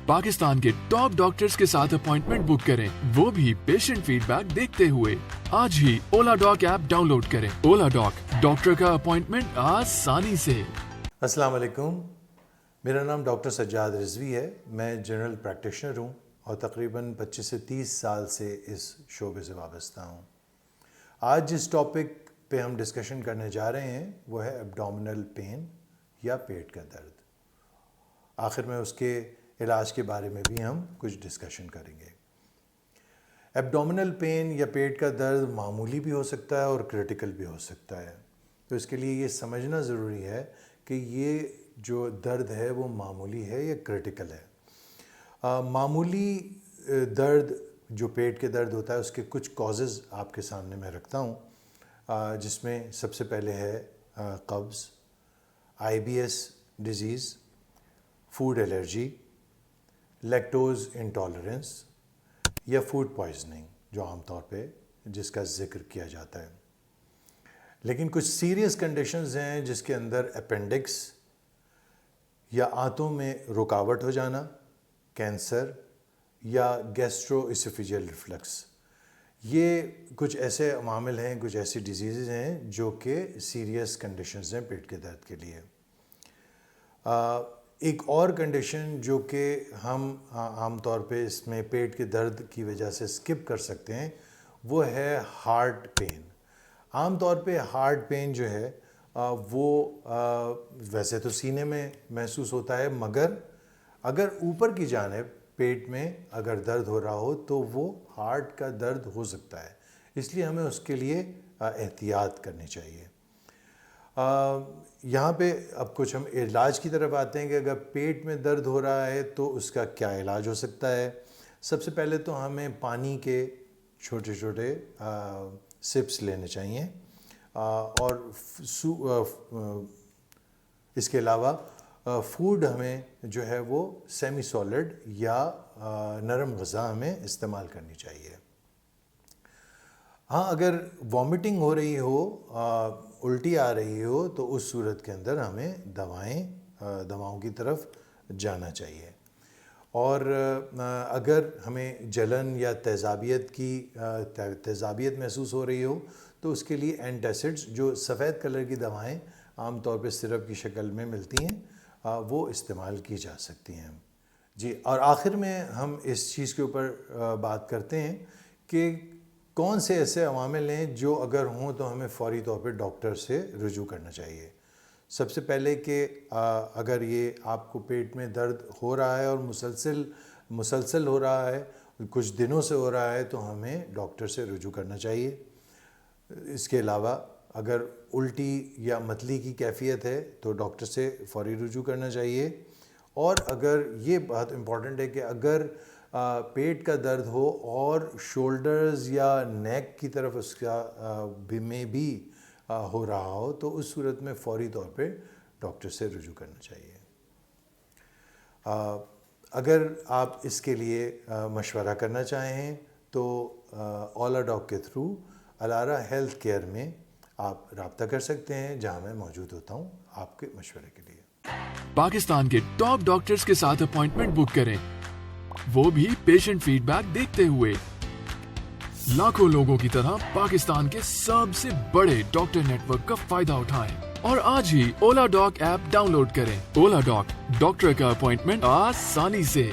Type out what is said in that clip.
पाकिस्तान के top doctors के साथ अपॉइंटमेंट बुक करें, वो भी पेशेंट फीडबैक देखते हुए। आज ही ओला डॉक ऐप डाउनलोड करें। ओला डॉक, डॉक्टर का अपॉइंटमेंट आसानी से। अस्सलाम वालेकुम, मेरा नाम डॉक्टर सज्जाद रिजवी है। मैं जनरल प्रैक्टिशनर हूँ और तकरीबन 25 से 30 साल से इस शोबे से वाबस्ता हूँ। आज जिस टॉपिक पे हम डिस्कशन करने जा रहे हैं वो है एब्डोमिनल पेन या पेट का दर्द। आखिर में उसके इलाज के बारे में भी हम कुछ डिस्कशन करेंगे। एब्डोमिनल पेन या पेट का दर्द मामूली भी हो सकता है और क्रिटिकल भी हो सकता है, तो इसके लिए ये समझना ज़रूरी है कि ये जो दर्द है वो मामूली है या क्रिटिकल है। मामूली दर्द जो पेट के दर्द होता है उसके कुछ कॉजेज़ आपके सामने मैं रखता हूँ, जिसमें सबसे पहले है कब्ज़, IBS disease, food allergy, lactose intolerance या फूड पॉइजनिंग जो आमतौर पे जिसका जिक्र किया जाता है। लेकिन कुछ सीरियस कंडीशंस हैं जिसके अंदर अपेंडिक्स या आंतों में रुकावट हो जाना, कैंसर या गैस्ट्रोइसोफेजियल रिफ्लक्स, ये कुछ ऐसे मामले हैं, कुछ ऐसी डिजीज़ हैं जो कि सीरियस कंडीशंस हैं पेट के दर्द के लिए। एक और कंडीशन जो कि हम आम तौर पे इसमें पेट के दर्द की वजह से स्किप कर सकते हैं वो है हार्ट पेन। आम तौर पे हार्ट पेन जो है वो वैसे तो सीने में महसूस होता है, मगर अगर ऊपर की जानिब पेट में अगर दर्द हो रहा हो तो वो हार्ट का दर्द हो सकता है, इसलिए हमें उसके लिए एहतियात करनी चाहिए। यहाँ पे अब कुछ हम इलाज की तरफ आते हैं कि अगर पेट में दर्द हो रहा है तो उसका क्या इलाज हो सकता है। सबसे पहले तो हमें पानी के छोटे छोटे सिप्स लेने चाहिए और इसके अलावा फूड हमें जो है वो सेमी सॉलिड या नरम ग़िज़ा हमें इस्तेमाल करनी चाहिए। हाँ, अगर वॉमिटिंग हो रही हो, उल्टी आ रही हो, तो उस सूरत के अंदर हमें दवाओं की तरफ जाना चाहिए। और अगर हमें जलन या तेज़ाबियत महसूस हो रही हो तो उसके लिए एंटासिड्स जो सफ़ेद कलर की दवाएं आम तौर पे सिरप की शक्ल में मिलती हैं, वो इस्तेमाल की जा सकती हैं जी। और आखिर में हम इस चीज़ के ऊपर बात करते हैं कि कौन से ऐसे अवामिल हैं जो अगर हों तो हमें फ़ौरी तौर पे डॉक्टर से रुजू करना चाहिए। सबसे पहले कि अगर ये आपको पेट में दर्द हो रहा है और मुसलसल हो रहा है, कुछ दिनों से हो रहा है, तो हमें डॉक्टर से रुजू करना चाहिए। इसके अलावा अगर उल्टी या मतली की कैफियत है तो डॉक्टर से फ़ौरी रुजू करना चाहिए। और अगर ये बात इम्पॉर्टेंट है कि अगर पेट का दर्द हो और शोल्डर्स या नेक की तरफ उसका में भी हो रहा हो तो उस सूरत में फ़ौरी तौर पे डॉक्टर से रुजू करना चाहिए। अगर आप इसके लिए मशवरा करना चाहें तो ओला डॉक के थ्रू अलारा हेल्थ केयर में आप रब्ता कर सकते हैं, जहां मैं मौजूद होता हूं आपके मशवरे के लिए। पाकिस्तान के टॉप डॉक्टर्स के साथ अपॉइंटमेंट बुक करें, वो भी पेशेंट फीडबैक देखते हुए। लाखों लोगों की तरह पाकिस्तान के सबसे बड़े डॉक्टर नेटवर्क का फायदा उठाएं और आज ही ओला डॉक ऐप डाउनलोड करें। ओला डॉक, डॉक्टर का अपॉइंटमेंट आसानी से।